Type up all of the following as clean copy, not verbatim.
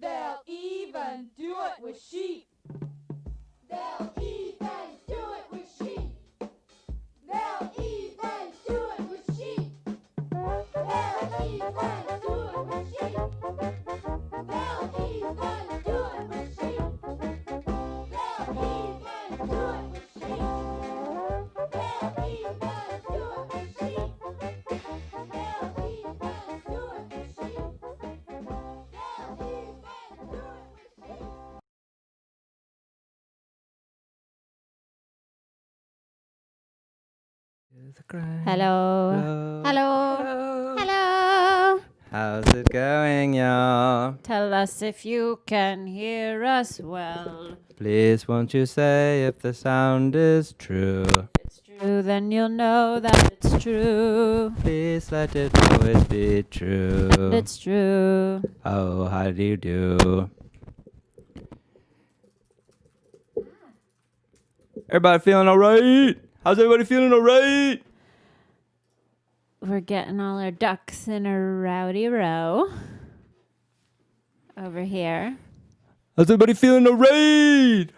They'll even do it with sheep. They'll even do it with sheep. They'll even do it with sheep. They'll even do it with sheep. They'll even do it with sheep. They'll even do it with sheep. They'll even do it with sheep. They'll even do it with sheep. They'll even do it with sheep. Hello. Hello. Hello. How's it going, y'all? Tell us if you can hear us well. Please won't you say if the sound is true? If it's true, then you'll know that it's true. Please let it always be true. It's true. Oh, how do you do? Everybody feeling alright? How's everybody feeling alright? We're getting all our ducks in a rowdy row over here. How's everybody feeling alright?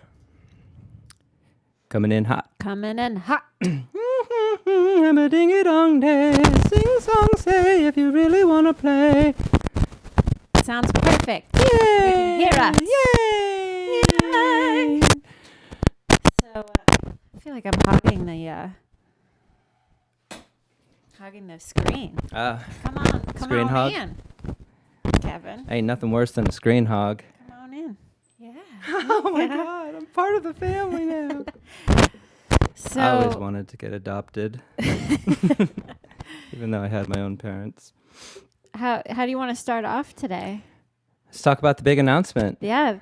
Coming in hot. Coming in hot. I'm a ding-a-dong day. Sing song say if you really want to play. Sounds perfect. Yay! You can hear us. Yay! Yay! So I feel like I'm hogging the screen. Come on Screen hog? in, Kevin. Ain't nothing worse than a screen hog. Come on in. Yeah. Oh my God, I'm part of the family now. So I always wanted to get adopted, even though I had my own parents. how do you want to start off today? Let's talk about the big announcement. Yeah,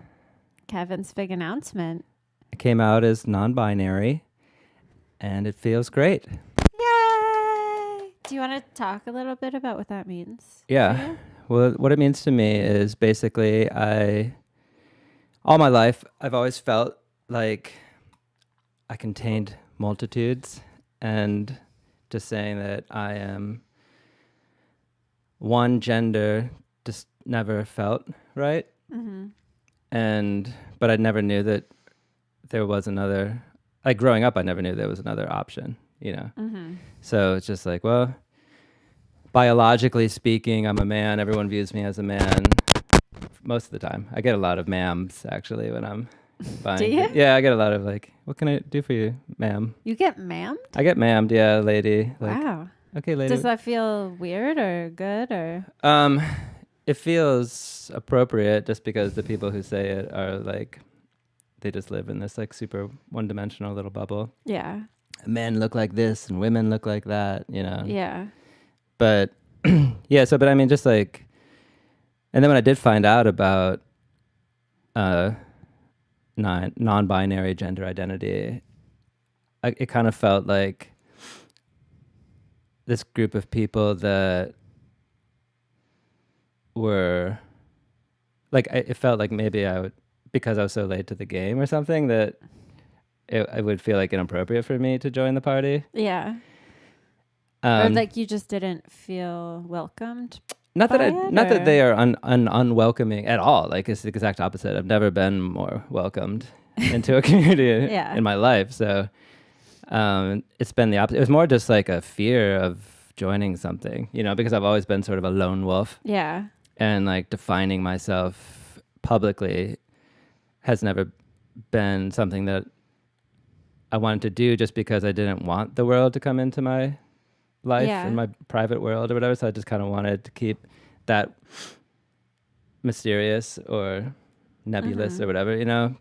Kevin's big announcement. I came out as non-binary, and it feels great. Yay! Do you want to talk a little bit about what that means? for Yeah. you? Well, what it means to me is basically all my life, I've always felt like I contained multitudes, and just saying that I am one gender just never felt right. Mm-hmm. But I never knew that there was another, like growing up, I never knew there was another option, you know? Mm-hmm. So it's just like, well, biologically speaking, I'm a man. Everyone views me as a man most of the time. I get a lot of ma'ams actually when I'm buying. Do you? Yeah, I get a lot of like, what can I do for you, ma'am? You get ma'amed? I get ma'amed, yeah, lady. Like, Wow. okay, lady. Does that feel weird or good or? It feels appropriate just because the people who say it are like, they just live in this like super one-dimensional little bubble. Yeah. Men look like this and women look like that, you know? Yeah. But yeah, but I mean, just like, and then when I did find out about non-binary gender identity, it kind of felt like this group of people that were like, it felt like maybe I would, because I was so late to the game or something, that it would feel like inappropriate for me to join the party. Yeah. Or like you just didn't feel welcomed. Not by that it, not that or- they are unwelcoming at all. Like it's the exact opposite. I've never been more welcomed into a community Yeah. in my life. So it's been the opposite. It was more just like a fear of joining something, you know, because I've always been sort of a lone wolf, Yeah. and like defining myself publicly has never been something that I wanted to do just because I didn't want the world to come into my life Yeah. in my private world or whatever. So I just kind of wanted to keep that mysterious or nebulous or whatever, you know?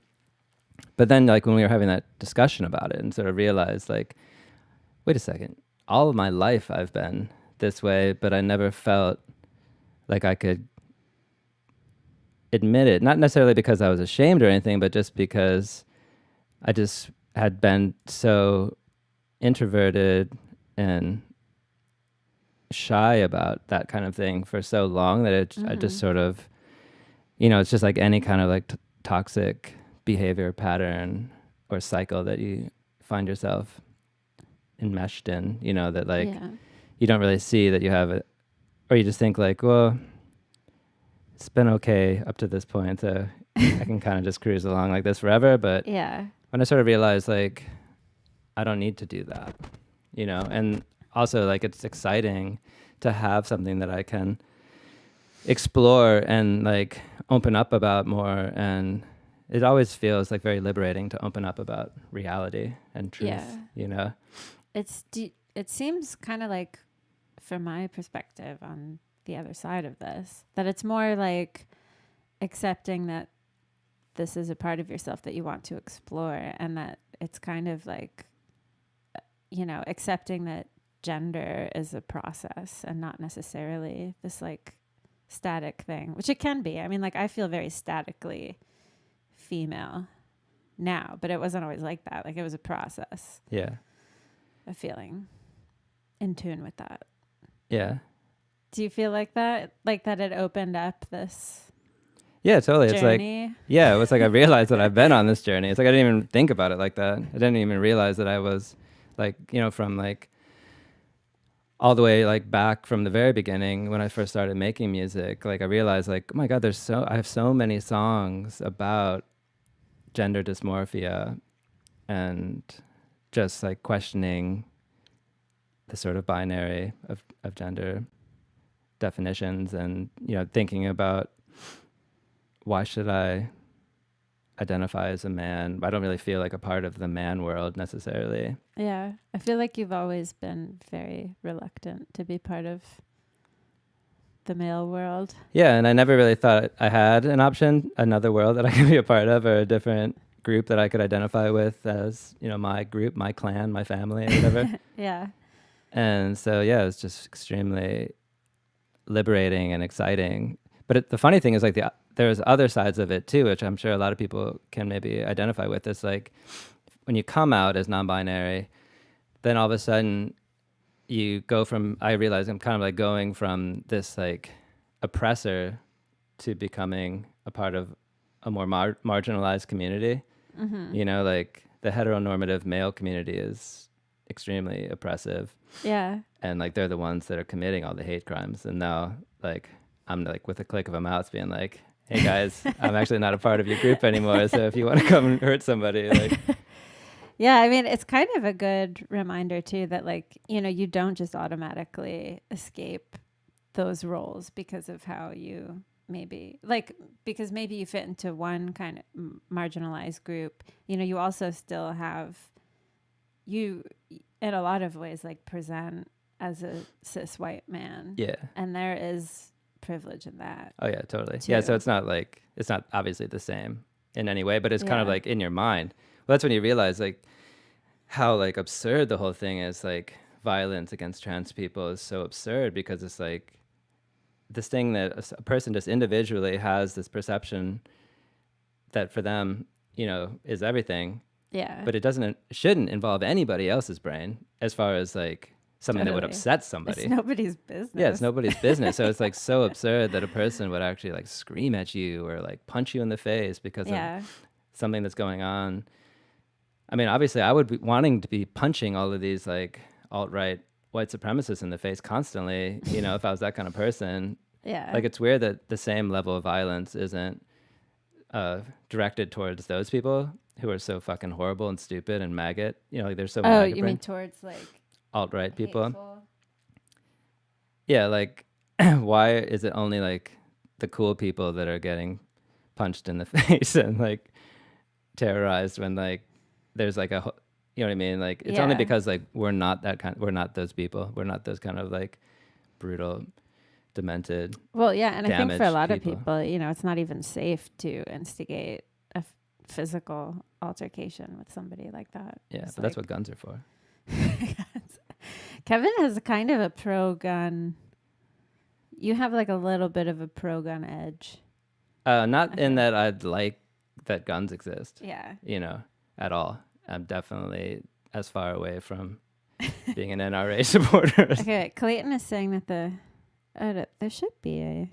But then like when we were having that discussion about it and sort of realized like, wait a second, all of my life I've been this way, but I never felt like I could admit it. Not necessarily because I was ashamed or anything, but just because I just had been so introverted and shy about that kind of thing for so long that I just sort of, you know, it's just like any kind of like toxic behavior pattern or cycle that you find yourself enmeshed in, you know, that like Yeah. you don't really see that you have it, or you just think like, well, it's been okay up to this point. So I can kind of just cruise along like this forever. But Yeah. when I sort of realized like I don't need to do that, and also like it's exciting to have something that I can explore and like open up about more, and it always feels like very liberating to open up about reality and truth. Yeah. It seems kind of like, from my perspective on the other side of this, that it's more like accepting that this is a part of yourself that you want to explore, and that it's kind of like, accepting that gender is a process and not necessarily this like static thing, which it can be. I mean, like I feel very statically female now, but it wasn't always like that. Like it was a process. Yeah. Of feeling in tune with that. Yeah. Do you feel like that? Like that it opened up this Yeah, totally. journey? It's like, yeah, it was like I realized that I've been on this journey. It's like I didn't even think about it like that. I didn't even realize that I was like, from like all the way like back from the very beginning when I first started making music. Like I realized like, oh my God, I have so many songs about gender dysmorphia and just like questioning the sort of binary of gender definitions, and thinking about why should I identify as a man. I don't really feel like a part of the man world necessarily. Yeah, I feel like you've always been very reluctant to be part of the male world. Yeah, and I never really thought I had an option, another world that I could be a part of, or a different group that I could identify with as my group, my clan, my family, or whatever. Yeah. And so yeah, it's just extremely liberating and exciting. But the funny thing is like there's other sides of it too, which I'm sure a lot of people can maybe identify with. It's like when you come out as non-binary, then all of a sudden you go from, I realize I'm kind of like going from this like oppressor to becoming a part of a more marginalized community. Mm-hmm. Like the heteronormative male community is extremely oppressive. Yeah. And like they're the ones that are committing all the hate crimes. And now like I'm like with a click of a mouse being like, hey guys, I'm actually not a part of your group anymore. So if you want to come and hurt somebody, like. Yeah, I mean, it's kind of a good reminder too that like, you don't just automatically escape those roles because of how you because maybe you fit into one kind of marginalized group. You also still have, you in a lot of ways like present as a cis white man. Yeah. And there is privilege in that. Oh yeah, totally. Too. Yeah, so it's not obviously the same in any way, but it's kind of like in your mind. Well, that's when you realize like how like absurd the whole thing is. Like violence against trans people is so absurd because it's like this thing that a person just individually has this perception that for them, is everything. Yeah. But it shouldn't involve anybody else's brain as far as like something that would upset somebody. It's nobody's business. Yeah, it's nobody's business. So it's like so absurd that a person would actually like scream at you or like punch you in the face because of something that's going on. I mean, obviously I would be wanting to be punching all of these like alt-right white supremacists in the face constantly, if I was that kind of person. Yeah. Like it's weird that the same level of violence isn't directed towards those people who are so fucking horrible and stupid and maggot. Like there's so many. Oh, you mean towards like alt-right people? hateful. Yeah, like why is it only like the cool people that are getting punched in the face and like terrorized when like there's like you know what I mean? Like it's only because like we're not those people. We're not those kind of like brutal, demented. Well, yeah, and I think for a lot people. of people, it's not even safe to instigate a physical altercation with somebody like that. Yeah, it's but that's what guns are for. Kevin has kind of a pro-gun. You have like a little bit of a pro-gun edge. Not in that I'd like that guns exist. Yeah. At all. I'm definitely as far away from being an NRA supporter. Okay, Clayton is saying that there should be a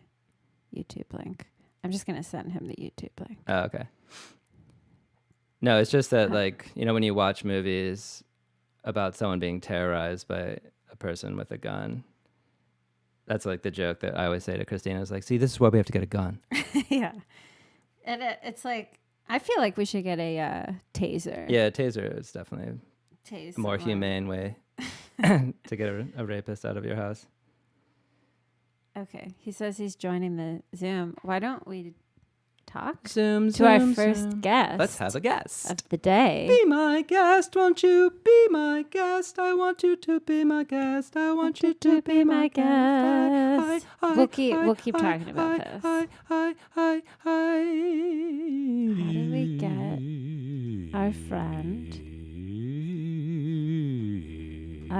YouTube link. I'm just going to send him the YouTube link. Oh, okay. No, it's just that like, when you watch movies about someone being terrorized by a person with a gun, That's like the joke that I always say to Christina is like, see, this is why we have to get a gun. Yeah. And it's like, I feel like we should get a taser. Yeah, a taser is definitely Tase a more someone. humane way to get a rapist out of your house. Okay. He says he's joining the Zoom. Why don't we talk Zoom, to our zoom, first zoom. guest Let's have a guest. of the day? Be my guest, won't you? Be my guest. I want you to be my guest. I want you to be my guest. We'll keep talking about this. How do we get our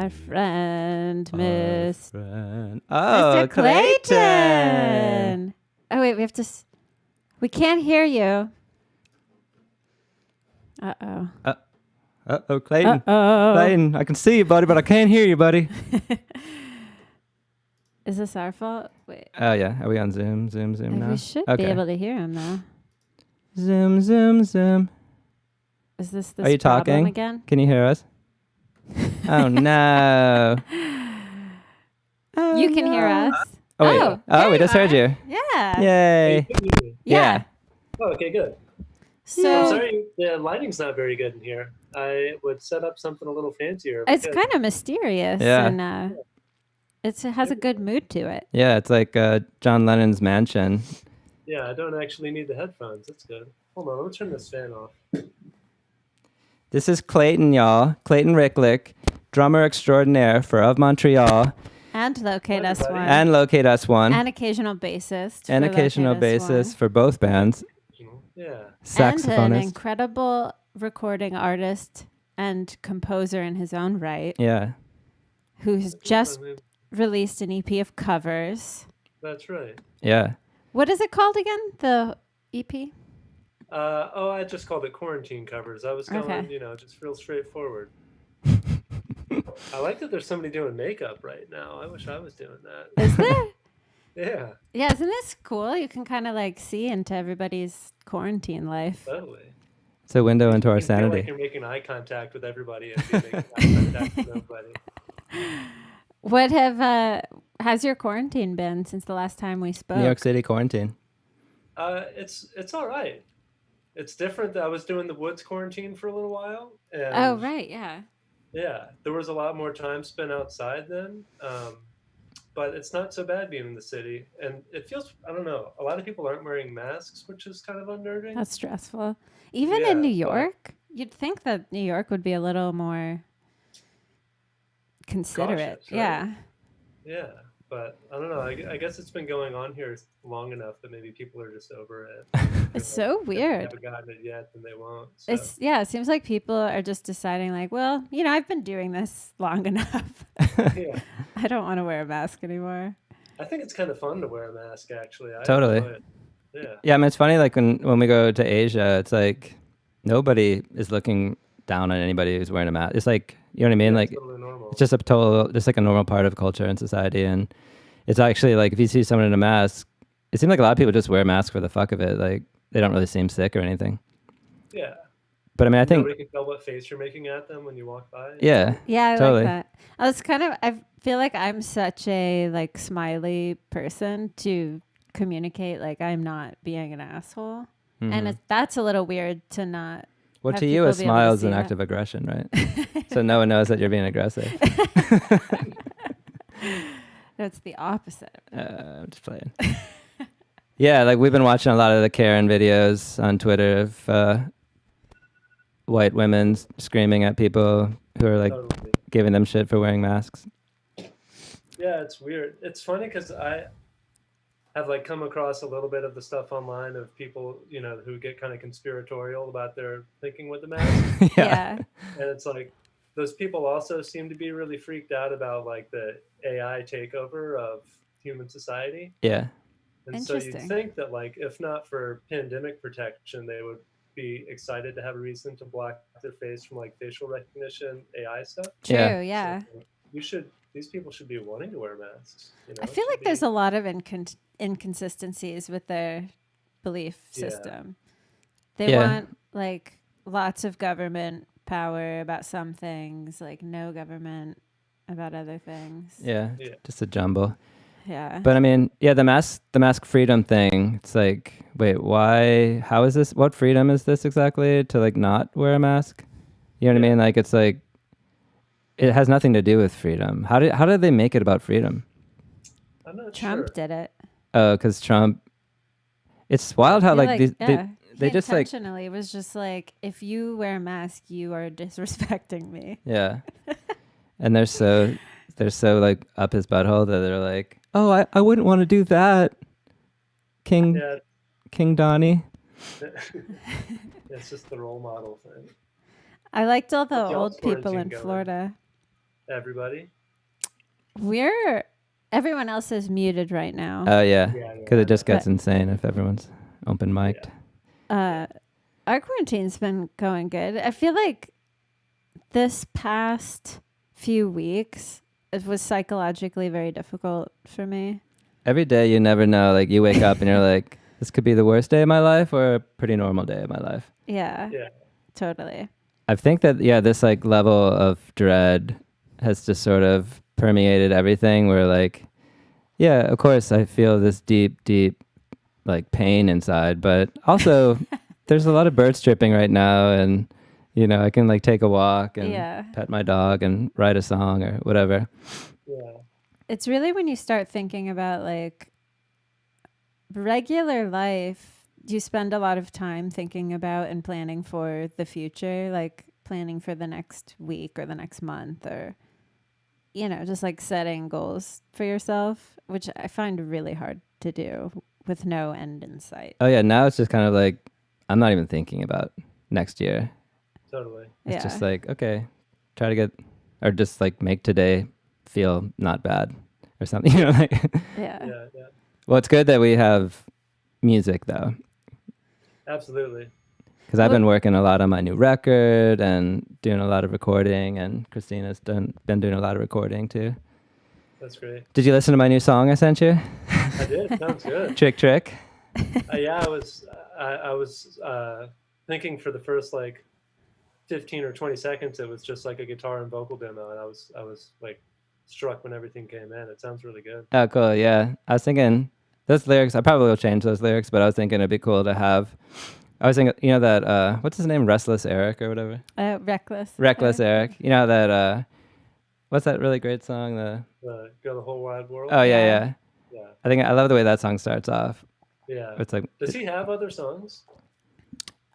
friend, Miss Oh, Mr. Clayton. Oh wait, we have to. We can't hear you. Uh-oh. Uh-oh, Clayton. Uh-oh. Clayton, I can see you, buddy, but I can't hear you, buddy. Is this our fault? Wait. Oh, yeah. Are we on Zoom now? We should be able to hear him, though. Zoom. Is this Are you problem talking again? Can you hear us? Oh, no. You can hear us. Oh, wait. there We just heard are. you. Yeah. Yay. Yeah. Oh, okay, good. So I'm sorry, the lighting's not very good in here. I would set up something a little fancier. it's kind of mysterious. Yeah. And it has a good mood to it. Yeah, it's like John Lennon's mansion. Yeah, I don't actually need the headphones. That's good. Hold on, let me turn this fan off. This is Clayton, y'all. Clayton Ricklick, drummer extraordinaire for Of Montreal. And Locate Us Everybody. One. And Locate Us One. And occasional bassist. And for occasional Locate Us bassist One. for both bands. Yeah. And an Saxophonist. incredible recording artist and composer in his own right, Yeah. who's just released an EP of covers. That's right. Yeah. What is it called again? The E EP? I just called it quarantine covers. I was going, Okay. just real straightforward. I like that there's somebody doing makeup right now. I wish I was doing that. Is there? Yeah, Yeah, isn't this cool? You can kind of like see into everybody's quarantine life. totally. It's a window into our You feel sanity. like you're making eye contact with everybody and you're making eye contact with nobody. What how's your quarantine been since the last time we spoke? New York City quarantine. It's all right. It's different. I was doing the woods quarantine for a little while. And Oh, right, yeah. Yeah, there was a lot more time spent outside then. But it's not so bad being in the city. And it feels, I don't know, a lot of people aren't wearing masks, which is kind of unnerving. That's stressful. Even Yeah, in New but- York, you'd think that New York would be a little more considerate. Cautious, right? Yeah. Yeah, but I don't know. I guess it's been going on here long enough that maybe people are just over it. It's so If they weird. haven't gotten it yet, then they won't. So. It seems like people are just deciding like, well, I've been doing this long enough. Yeah, I don't want to wear a mask anymore. I think it's kind of fun to wear a mask, actually. I Totally. enjoy it. Yeah. Yeah, I mean, it's funny, like, when we go to Asia, it's like nobody is looking down on anybody who's wearing a mask. It's like, you know what I mean? Yeah, Like, it's totally normal. it's just like a normal part of culture and society. And it's actually like, if you see someone in a mask, it seems like a lot of people just wear masks for the fuck of it. Like, they don't really seem sick or anything. Yeah. But I mean, I think, Nobody can tell what face you're making at them when you walk by. yeah, Yeah, I Totally. like that. I feel like I'm such a like smiley person to communicate like I'm not being an asshole. And Mhm. that's a little weird to not. Well, have to you, people a be able to smile is see an that. act of aggression, right? So no one knows that you're being aggressive. No, it's the opposite. I'm just playing. Yeah, like we've been watching a lot of the Karen videos on Twitter of white women screaming at people who are like Totally. giving them shit for wearing masks. Yeah, it's weird. It's funny because I have like come across a little bit of the stuff online of people, who get kind of conspiratorial about their thinking with the mask. Yeah. And it's like those people also seem to be really freaked out about like the AI takeover of human society. Yeah. And so you'd Interesting. think that like if not for pandemic protection, they would be excited to have a reason to block their face from like facial recognition AI stuff. True. Yeah. Yeah. So these people should be wanting to wear masks. I feel like there's a lot of inconsistencies with their belief Yeah. system. They Yeah. want like lots of government power about some things, like no government about other things. Yeah. Yeah. Just a jumble. Yeah. But I mean, yeah, the mask freedom thing. It's like, wait, why? How is this? What freedom is this exactly? To like not wear a mask? You know what I mean? Like, it's like it has nothing to do with freedom. How did they make it about freedom? I'm not Trump sure. did it. Oh, because Trump. It's wild how He, like these yeah. they He just like intentionally was just like, if you wear a mask, you are disrespecting me. yeah, and they're so like up his butthole that they're like, oh, I wouldn't want to do that, King Yeah, King Donnie. it's just the role model thing. I liked all the What's y'all's old people quarantine in going? Florida. Everybody. Everyone else is muted right now. Oh yeah, Yeah, because it just But- gets insane if everyone's open mic'd. Our quarantine's been going good. I feel like this past few weeks it was psychologically very difficult for me. Every day you never know. Like you wake up and you're like, this could be the worst day of my life or a pretty normal day of my life. Yeah. Yeah. Totally. I think that this like level of dread has just sort of permeated everything. Where like, yeah, of course I feel this deep like pain inside, but also there's a lot of birds chirping right now, and I can like take a walk and Yeah. pet my dog and write a song or whatever. Yeah. It's really when you start thinking about like regular life, you spend a lot of time thinking about and planning for the future, like planning for the next week or the next month, or just like setting goals for yourself, which I find really hard to do with no end in sight. Oh yeah, now it's just kind of like I'm not even thinking about next year. Totally. It's just like, okay, try to get, or just like make today feel not bad or something. Like. Yeah. Yeah. Yeah. Well, it's good that we have music though, Absolutely. because I've been working a lot on my new record and doing a lot of recording, and Christina's been doing a lot of recording too. That's great. Did you listen to my new song I sent you? I did. Sounds good. Trick. Yeah, I was thinking for the first like 15 or 20 seconds, it was just like a guitar and vocal demo, and I was like struck when everything came in. It sounds really good. Oh, cool. Yeah, I was thinking those lyrics. I probably will change those lyrics, but I was thinking it'd be cool to have. I was thinking, that what's his name, Restless Eric or whatever. Reckless. Eric. You know that. What's that really great song? Go the whole wide world. Oh yeah. Yeah. I think I love the way that song starts off. Yeah. It's like, Does he have other songs?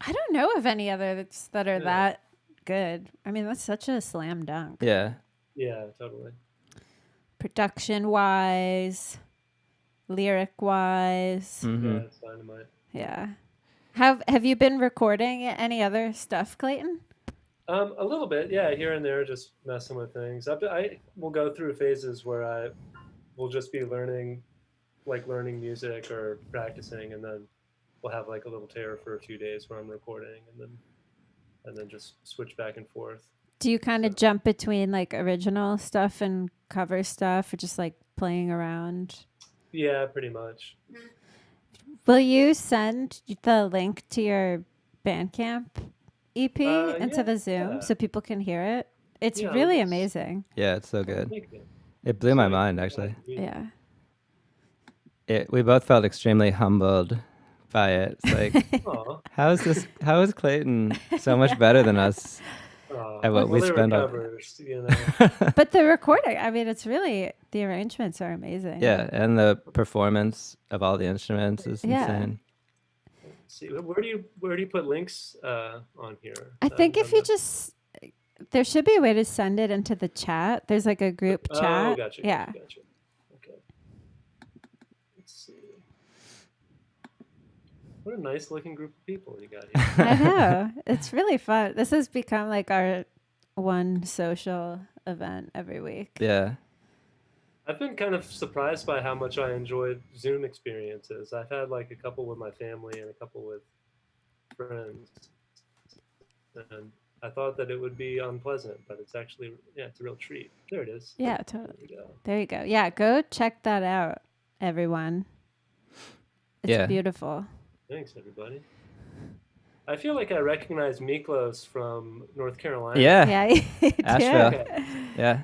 I don't know of any others that are Yeah. that good. I mean, that's such a slam dunk. yeah. Yeah, totally. Production wise, lyric wise. Mm-hmm. Yeah, it's dynamite. Yeah. Have you been recording any other stuff, Clayton? A little bit, yeah, here and there, just messing with things. I will go through phases where I will just be learning music or practicing, and then we'll have like a little tear for a few days where I'm recording, and then just switch back and forth. Do you kind of jump between like original stuff and cover stuff, or just like playing around? Yeah, pretty much. Will you send the link to your Bandcamp EP into the Zoom yeah. so people can hear it? It's Yeah, really let's- amazing. Yeah, it's so good. Thank you. It blew my mind actually. Yeah. We both felt extremely humbled by it. It's like, Aw. how is Clayton so much better than us at what we Well, they were spend on? covers, you know. But the recording, I mean, it's really, the arrangements are amazing. Yeah, and the performance of all the instruments is Yeah. insane. See, where do you put links on here? I think if you I'm just, there should be a way to send it into the chat. There's like a group not- chat. Oh, gotcha. Yeah. Gotcha. Okay. Let's see. What a nice looking group of people you got here. I know. It's really fun. This has become like our one social event every week. Yeah. I've been kind of surprised by how much I enjoyed Zoom experiences. I've had like a couple with my family and a couple with friends. And I thought that it would be unpleasant, but it's actually, it's a real treat. There it is. Yeah, totally. There we go. There you go. Yeah, go check that out, everyone. It's Yeah. beautiful. Thanks, everybody. I feel like I recognize Miklos from North Carolina. Yeah. Yeah, you do. Asheville. Okay. Yeah.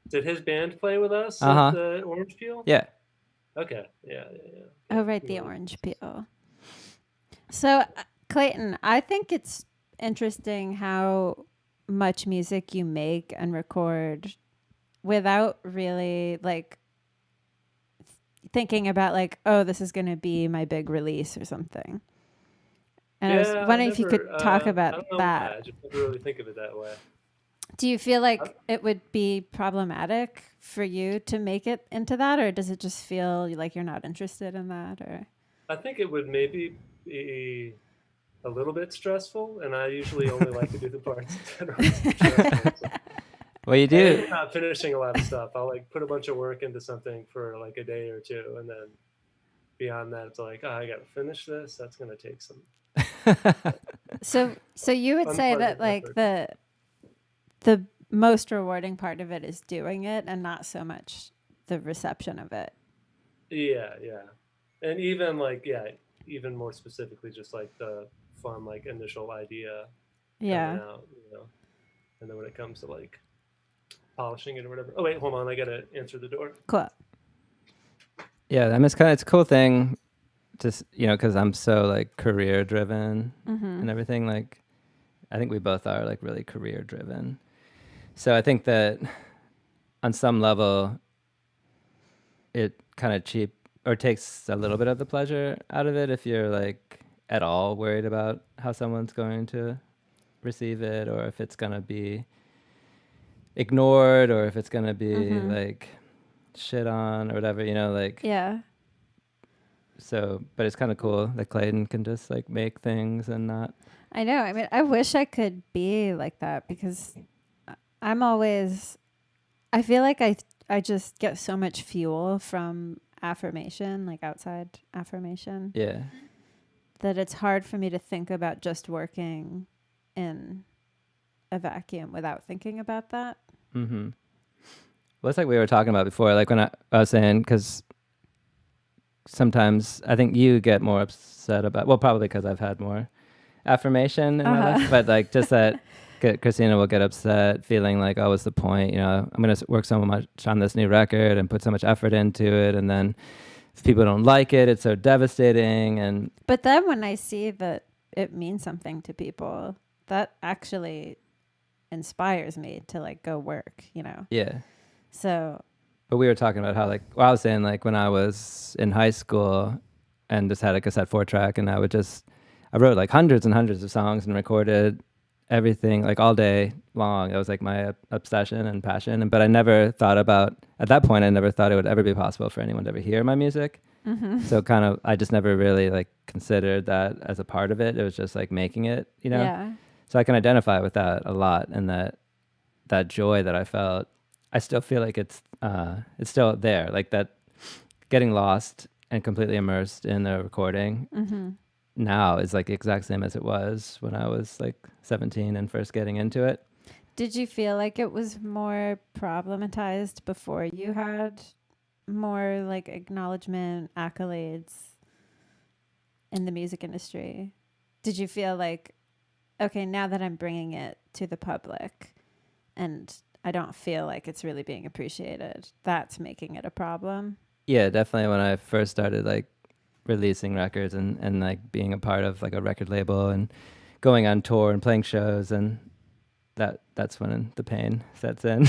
Did his band play with us Uh-huh. at the Orange Peel? Yeah. Okay. Yeah. Oh, right, the You wanna- orange peel. So, Clayton, I think it's interesting how much music you make and record without really like thinking about like, oh, this is going to be my big release or something. And I was Yeah, I wondering if you could never. talk I about don't know why. that. I just never really think of it that way. Do you feel I, like it would be problematic for you to make it into that, or does it just feel like you're not interested in that? Or I think it would maybe be a little bit stressful, and I usually only like to do the parts that are stressful. So. Well, you And do. not finishing a lot of stuff. I'll like put a bunch of work into something for like a day or two, and then beyond that, it's like, oh, I got to finish this. That's going to take some so you would say that unpleasant like effort. the most rewarding part of it is doing it and not so much the reception of it. Yeah, yeah. And even like, yeah, even more specifically, just like the fun, like initial idea coming Yeah. out, and then when it comes to like polishing it or whatever. Oh, wait, hold on. I got to answer the door. Cool. Yeah, I mean, it's a cool thing, just because I'm so like career driven Mm-hmm. and everything. Like, I think we both are like really career driven. So I think that on some level, it kind of cheap or takes a little bit of the pleasure out of it if you're like at all worried about how someone's going to receive it, or if it's going to be ignored, or if it's going to be Mm-hmm. like shit on or whatever, like. Yeah. So, but it's kind of cool that Clayton can just like make things and not. I know. I mean, I wish I could be like that because I'm always I feel like I just get so much fuel from affirmation, like outside affirmation, Yeah. that it's hard for me to think about just working in a vacuum without thinking about that. Mm-hmm. Well, it's like we were talking about before, like when I was saying, because sometimes I think you get more upset about, well, probably because I've had more affirmation in my life, but like just that Christina will get upset feeling like, oh, what's the point? I'm going to work so much on this new record and put so much effort into it. And then if people don't like it, it's so devastating. And But then when I see that it means something to people, that actually inspires me to like go work, yeah. So, But we were talking about how like, well, I was saying like when I was in high school and just had a cassette 4-track, and I wrote like hundreds and hundreds of songs and recorded everything like all day long. It was like my obsession and passion. But I never thought about, at that point, I never thought it would ever be possible for anyone to ever hear my music. mm-hmm. So kind of, I just never really like considered that as a part of it. It was just like making it, Yeah. So I can identify with that a lot, and that joy that I felt. I still feel like it's still there, like that getting lost and completely immersed in the recording Mm-hmm. now is like the exact same as it was when I was like 17 and first getting into it. Did you feel like it was more problematized before you had more like acknowledgement, accolades in the music industry? Did you feel like, okay, now that I'm bringing it to the public and I don't feel like it's really being appreciated, that's making it a problem? Yeah, definitely. When I first started like releasing records and like being a part of like a record label and going on tour and playing shows, and that's when the pain sets in.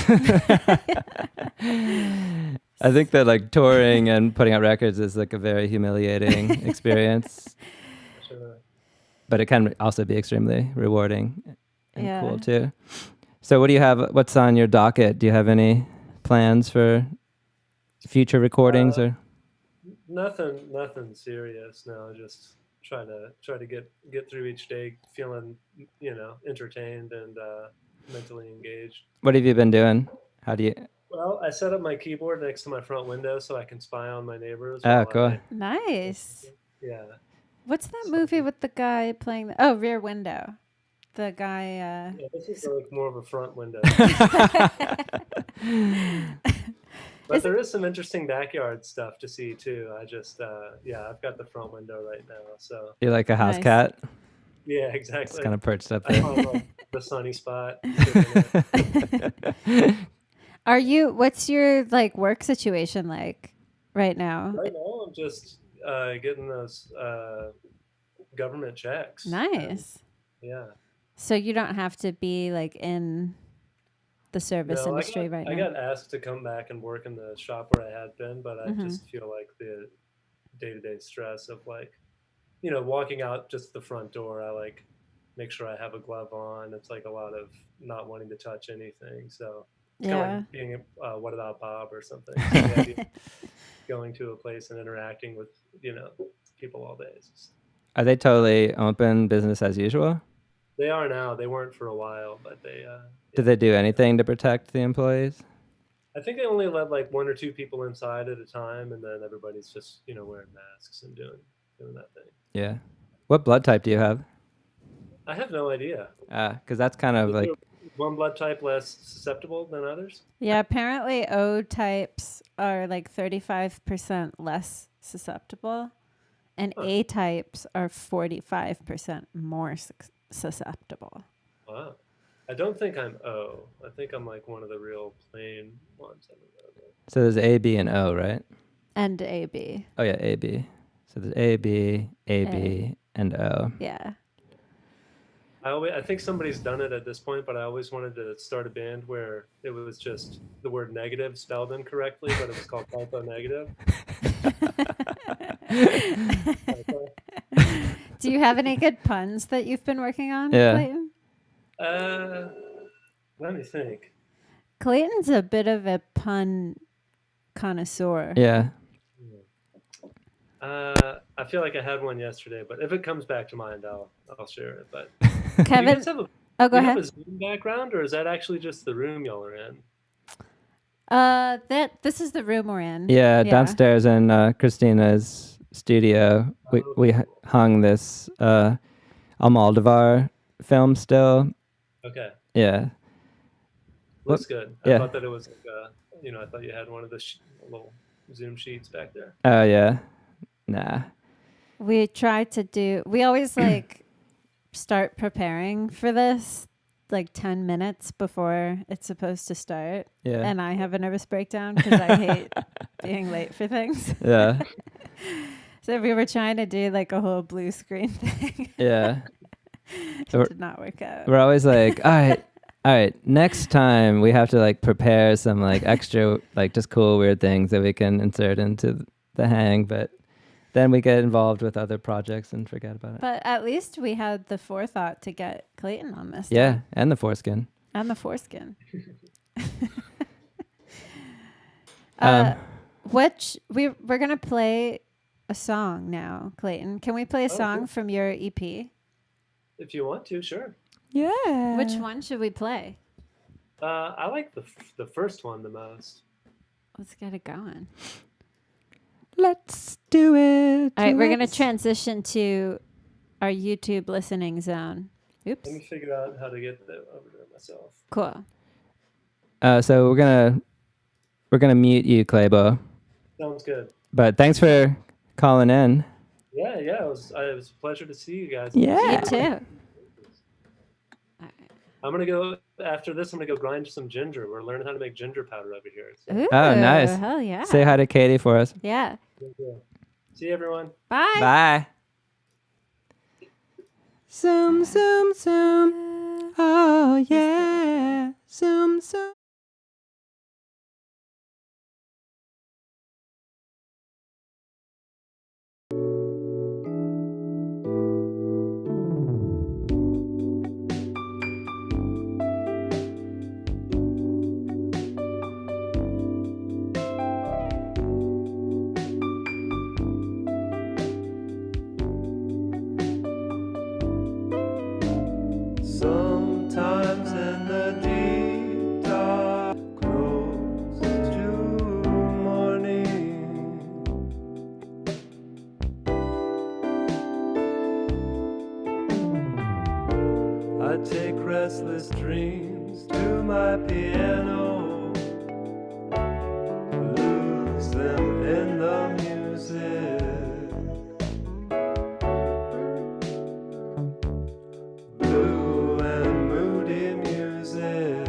I think that like touring and putting out records is like a very humiliating experience, Sure. but it can also be extremely rewarding and Yeah. cool too. So what do you have, what's on your docket? Do you have any plans for future recordings or? Nothing serious. No, just try to get through each day feeling entertained and mentally engaged. What have you been doing? How do you? Well, I set up my keyboard next to my front window so I can spy on my neighbors. Oh, while cool. Nice. Yeah. What's that So- movie with the guy playing Rear Window? The guy Yeah, this is like more of a front window. But there is some interesting backyard stuff to see too. I just I've got the front window right now. So You're like a house Nice. cat. yeah, It's exactly. kind of perched up I there. found the sunny spot. sitting in it. what's your like work situation like? right now? Right now, I'm just getting those government checks. and, Nice. yeah. So you don't have to be like in the service No, industry right I now. got asked to come back and work in the shop where I had been, but I Mhm. just feel like the day-to-day stress of like, walking out just the front door, I like make sure I have a glove on. It's like a lot of not wanting to touch anything. So it's kind of Yeah. like being What About Bob or something. So the idea of going to a place and interacting with, people all day. Are they totally open, business as usual? They are now. They weren't for a while, but they. Did they do anything to protect the employees? I think they only let like one or two people inside at a time, and then everybody's just wearing masks and doing that thing. Yeah. What blood type do you have? I have no idea. Because that's kind of Is like, there one blood type less susceptible than others? Yeah, apparently O types are like 35% less susceptible, and Huh. A types are 45% more susceptible. Wow. I don't think I'm O. I think I'm like one of the real plain ones. I don't know. so there's A, B, and O, right? And AB. Oh, yeah, A, B. So there's A, B, A, B, and O. Yeah. I think somebody's done it at this point, but I always wanted to start a band where it was just the word negative spelled incorrectly, but it was called typo negative. Do you have any good puns that you've been working on, Yeah. Clayton? Let me think. Clayton's a bit of a pun connoisseur. Yeah. I feel like I had one yesterday, but if it comes back to mind, I'll share it. But Kevin, do you guys have oh, go do you have ahead. a Zoom background, or is that actually just the room y'all are in? This is the room we're in. Yeah, downstairs in Christina's studio, we hung this Almodovar film still. Okay, Yeah. looks good. I Yeah. thought that it was like I thought you had one of the little Zoom sheets back there. Oh, yeah. Nah. We always like start preparing for this like 10 minutes before it's supposed to start. Yeah. And I have a nervous breakdown because I hate being late for things. Yeah. So we were trying to do like a whole blue screen thing. Yeah. It So did not work out. we're always like, all right, next time we have to like prepare some like extra, like just cool, weird things that we can insert into the hang. But then we get involved with other projects and forget about it. But at least we had the forethought to get Clayton on this. Yeah. time. And the foreskin. And the foreskin. We're gonna play a song now, Clayton. Can we play a song cool. from your EP? If you want to, sure. Yeah. Which one should we play? I like the first one the most. Let's get it going. Let's do it. All right, we're gonna transition to our YouTube listening zone. Oops. Let me figure out how to get over there myself. Cool. So we're gonna mute you, Claybo. Sounds good. But thanks for calling in. Yeah, it was a pleasure to see you guys. Yeah. You too. I'm gonna go after this. I'm gonna go grind some ginger. We're learning how to make ginger powder over here. So. Ooh, Oh, nice. Hell yeah. Say hi to Katie for us. Yeah. See you, everyone. Bye. Bye. Zoom, zoom, zoom. Oh, yeah. Zoom, zoom. Sometimes in the deep dark close to morning, I take restless dreams to my piano, lose them in the music. Blue and moody music.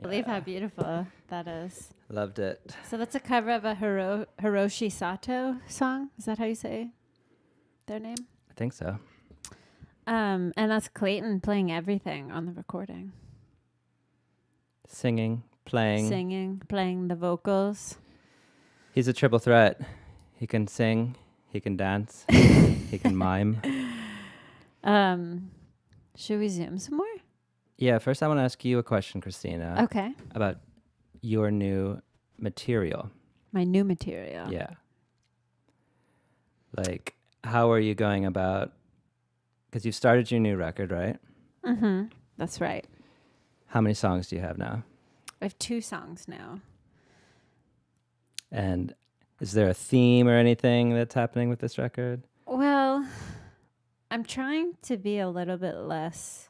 Believe how beautiful that is. Loved it. So that's a cover of a Hiroshi Sato song. Is that how you say their name? I think so. And that's Clayton playing everything on the recording. Singing, playing. Singing, playing the vocals. He's a triple threat. He can sing, he can dance, he can mime. Should we zoom some more? Yeah, first I want to ask you a question, Christina, Okay. about your new material. My new material. Yeah. Like, how are you going about, because you've started your new record, right? Mm-hmm. That's right. How many songs do you have now? I have 2 songs now. And is there a theme or anything that's happening with this record? Well, I'm trying to be a little bit less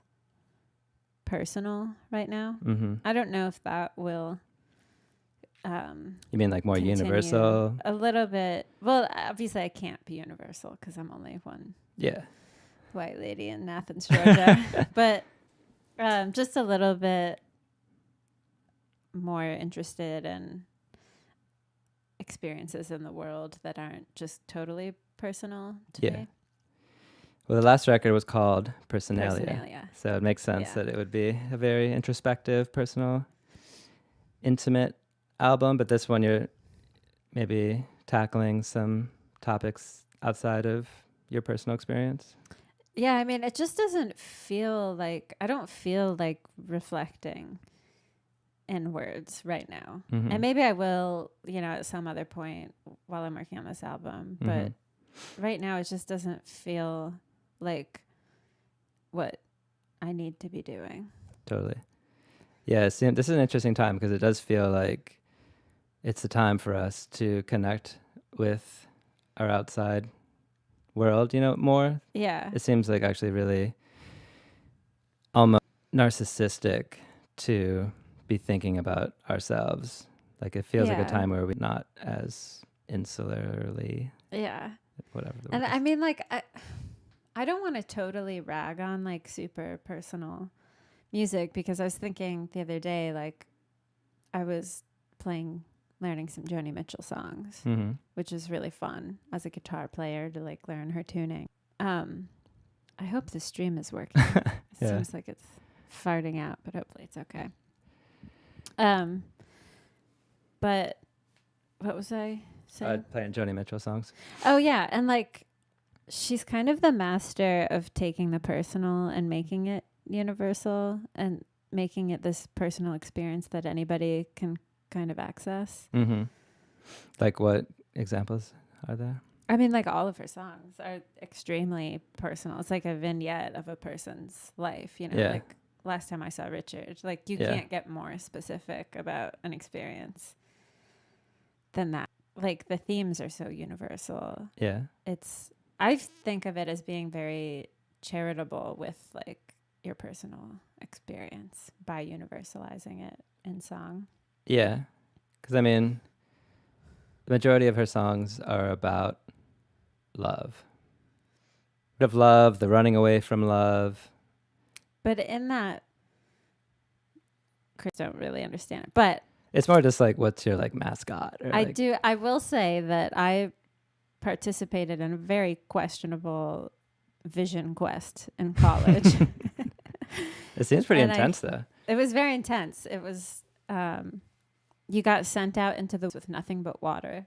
personal right now. Mm-hmm. I don't know if that will You mean like more continue. universal? A little bit. Well, obviously I can't be universal because I'm only one Yeah. white lady in Athens, Georgia. But just a little bit more interested in experiences in the world that aren't just totally personal to Yeah. me. Well, the last record was called Personalia. Personalia. So it makes sense Yeah. that it would be a very introspective, personal, intimate album. But this one, you're maybe tackling some topics outside of your personal experience. Yeah, I mean, it just doesn't feel like, I don't feel like reflecting in words right now. Mhm. And maybe I will, at some other point while I'm working on this album. But right now, it just doesn't feel like what I need to be doing. Totally. Yeah, this is an interesting time because it does feel like it's the time for us to connect with our outside world, more. Yeah. It seems like actually really almost narcissistic to be thinking about ourselves. Like it feels like a Yeah. time where we're not as insularly, Yeah. whatever the And word is. I mean, like, I don't want to totally rag on like super personal music because I was thinking the other day, like, I was learning some Joni Mitchell songs, Mhm. which is really fun as a guitar player to like learn her tuning. I hope the stream is working. Yeah. Seems like it's farting out, but hopefully it's okay. But what was I saying? Playing Joni Mitchell songs. Oh yeah, and like she's kind of the master of taking the personal and making it universal and making it this personal experience that anybody can kind of access. Mm-hmm. Like what examples are there? I mean, like all of her songs are extremely personal. It's like a vignette of a person's life, Yeah. like last time I saw Richard, like you Yeah. can't get more specific about an experience than that. Like the themes are so universal. Yeah. I think of it as being very charitable with like your personal experience by universalizing it in song. Yeah. Because I mean, the majority of her songs are about love. Of love, the running away from love. But in that, Chris don't really understand it. But It's more just like, what's your like mascot? Or I like, do. I will say that I participated in a very questionable vision quest in college. It seems pretty And intense though. It was very intense. It was, you got sent out into the woods with nothing but water,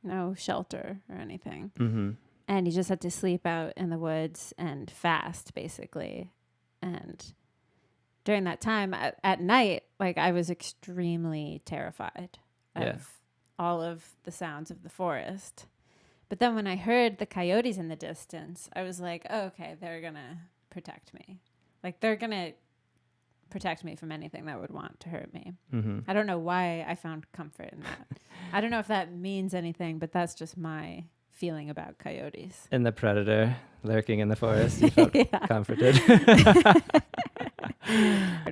no shelter or anything. Mm-hmm. And you just had to sleep out in the woods and fast, basically. And during that time, at night, like I was extremely terrified Yeah. of all of the sounds of the forest. But then when I heard the coyotes in the distance, I was like, oh, okay, they're going to protect me. Like they're going to protect me from anything that would want to hurt me. Mm-hmm. I don't know why I found comfort in that. I don't know if that means anything, but that's just my feeling about coyotes. And the predator lurking in the forest, you felt Yeah. comforted. Right.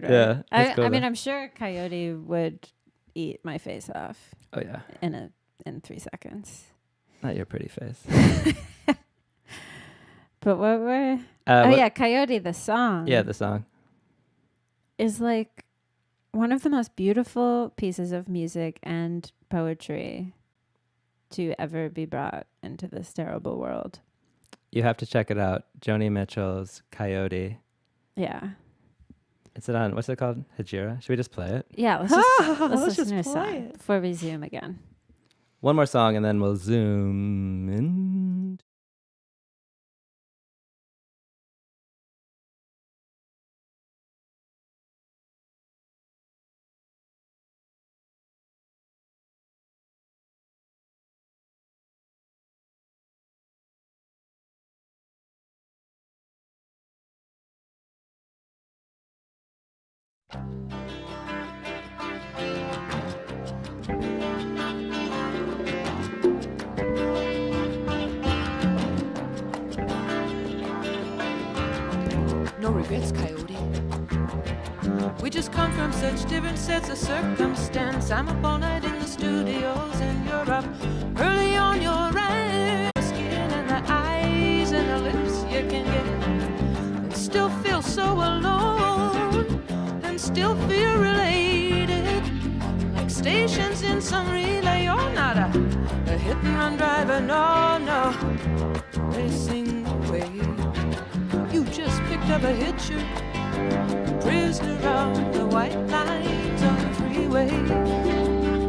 Yeah, that's cool I mean, though. I'm sure a coyote would eat my face off Oh yeah, in 3 seconds. not your pretty face. But what were? What- yeah, Coyote, the song. Yeah, the song. is like one of the most beautiful pieces of music and poetry to ever be brought into this terrible world. You have to check it out. Joni Mitchell's Coyote. Yeah. Is it on, what's it called? Hajira? Should we just play it? Yeah, let's just Let's listen just to a play song it. before we zoom again. One more song and then we'll zoom in. No regrets, Coyote. We just come from such different sets of circumstance. I'm up all night in the studios and you're up early on your right. The skin and the eyes and the lips you can get, and still feel so alone, and still feel related. Like stations in some relay. You're not a hit and run driver, no, racing away. You just picked up a hitcher, prisoner on the white lines on the freeway.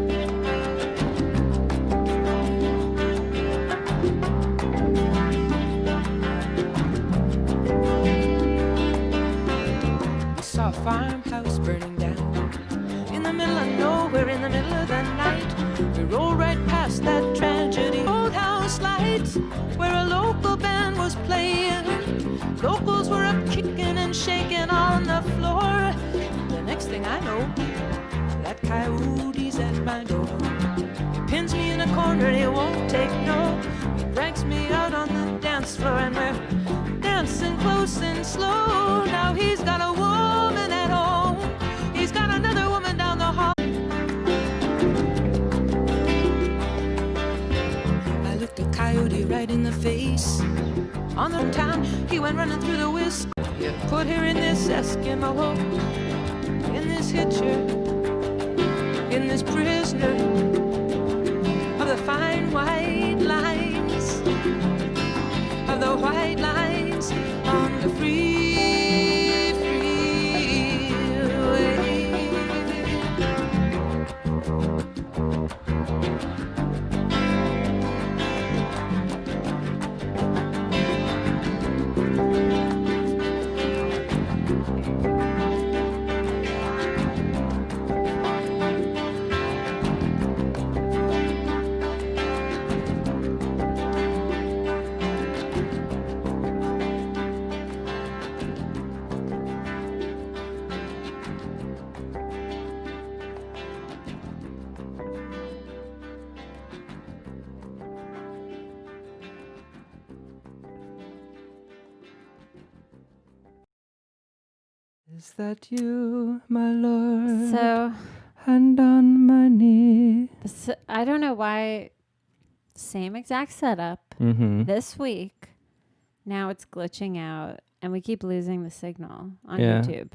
We saw a farmhouse burning down in the middle of nowhere, in the middle of the night. We rolled right past that tragedy. Old house lights where a local band was playing. Locals were up kicking and shaking on the floor. The next thing I know, that coyote's at my door. He pins me in a corner and he won't take no. He drags me out on the dance floor and we're dancing close and slow. Now he's got a woman at home. He's got another woman down the hall. I looked a coyote right in the face. On the town, he went running through the whisk. You put her in this Eskimo, in this hitcher, in this prisoner of the fine white lines, of the white lines on the free, freeway. Is that you, my lord? So Hand on my knee. I don't know why. Same exact setup Mm-hmm. this week. Now it's glitching out, and we keep losing the signal on Yeah. YouTube.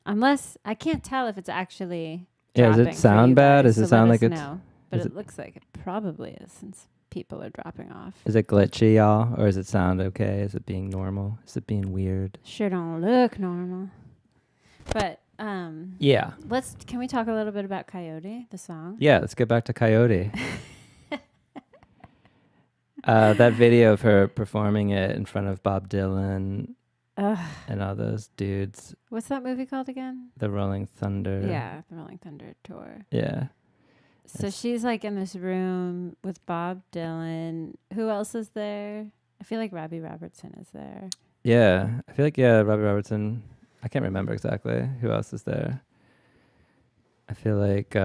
Unless I can't tell if it's actually. Yeah, does it dropping for sound you bad? guys, Does it so let sound us like it's- know. But is it looks like it probably is, since people are dropping off. Is it glitchy, y'all? Or does it sound okay? Is it being normal? Is it being weird? Sure don't look normal. But Yeah. can we talk a little bit about Coyote, the song? Yeah, let's get back to Coyote. That video of her performing it in front of Bob Dylan Ugh. and all those dudes. What's that movie called again? The Rolling Thunder. Yeah, the Rolling Thunder tour. Yeah. So Yes. she's like in this room with Bob Dylan. Who else is there? I feel like Robbie Robertson is there. Yeah. I feel like, yeah, Robbie Robertson. I can't remember exactly who else is there. I feel like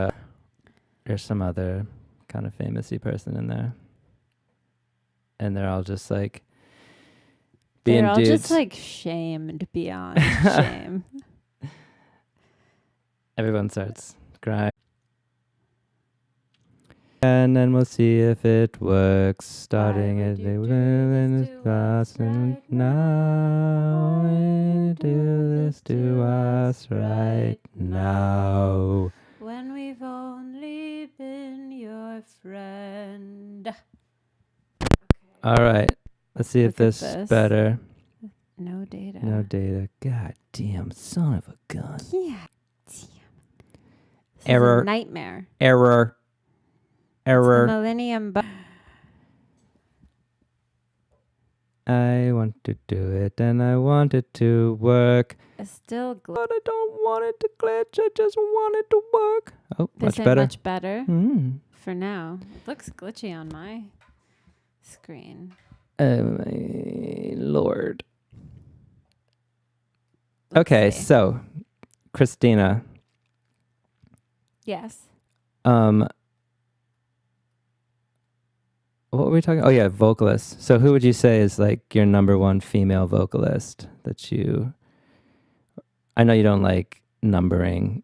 there's some other kind of famousy person in there. And they're all just like being They're all dudes. just like shamed beyond shame. Everyone starts crying. And then we'll see if it works. Starting Why at would the you do will this and to us and right now. now? Do this to us right now. Let's see if Look at this this. is better. No data. No data. God damn, son of a gun. Yeah. This Error. is a nightmare. Error. It's the Error. Millennium Bug. I want to do it and I want it to work. It's still But I don't want it to glitch. I just want it to work. Oh, This much ain't better. much better Mm. for now. It looks glitchy on my screen. Oh, my Lord. Let's Okay, see. so Christina, Yes. what were we talking? Oh yeah, vocalist. So who would you say is like your number one female vocalist that you? I know you don't like numbering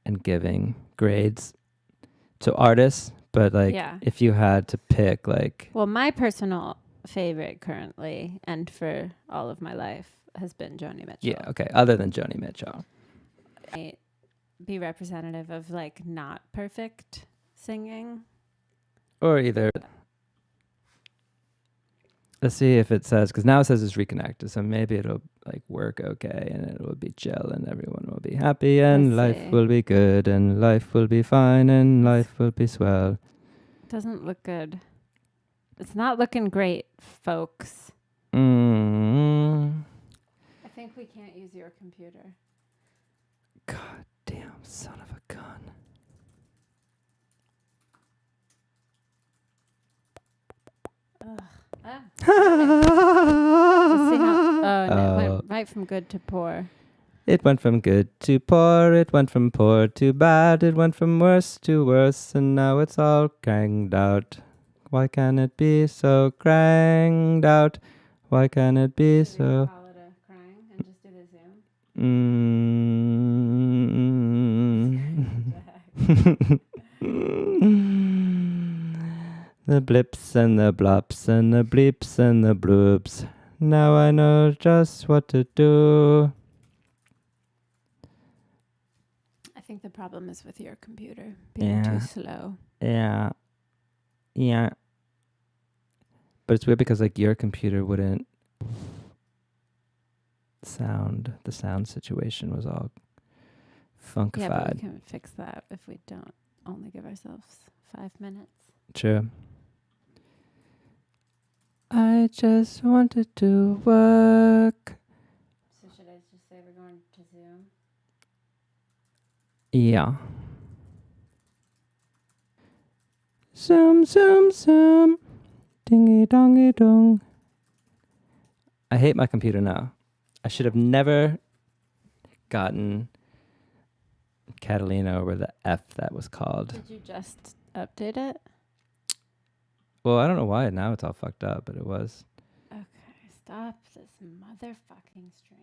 and giving grades to artists, but like Yeah. if you had to pick, like, Well, my personal favorite currently and for all of my life has been Joni Mitchell. yeah, okay, other than Joni Mitchell. Might be representative of like not perfect singing. Or either. Let's see if it says, because now it says it's reconnected, so maybe it'll like work okay and it will be chill and everyone will be happy and Let's life see. will be good and life will be fine and Let's- life will be swell. Doesn't look good. It's not looking great, folks. Mm. I think we can't use your computer. God damn, son of a gun. Ah. Let's see how. Oh, no, it Oh. went right from good to poor. It went from good to poor, it went from poor to bad, it went from worse to worse, and now it's all cranked out. Why can't it be so cranked out? Why can't it be Should we so... call it a crying and just do the Zoom? The blips and the blops and the bleeps and the bloops. Now I know just what to do. I think the problem is with your computer being Yeah. too slow. Yeah. Yeah. But it's weird because like your computer wouldn't sound. The sound situation was all Yeah, but funkified. we can fix that if we don't only give ourselves 5 minutes. True. I just wanted to work. So should I just say we're going to Zoom? Yeah. Zoom, zoom, zoom. Dingy dongy dong. I hate my computer now. I should have never gotten Catalina over the F that was called. Did you just update it? Well, I don't know why now it's all fucked up, but it was. Okay, stop this motherfucking stream.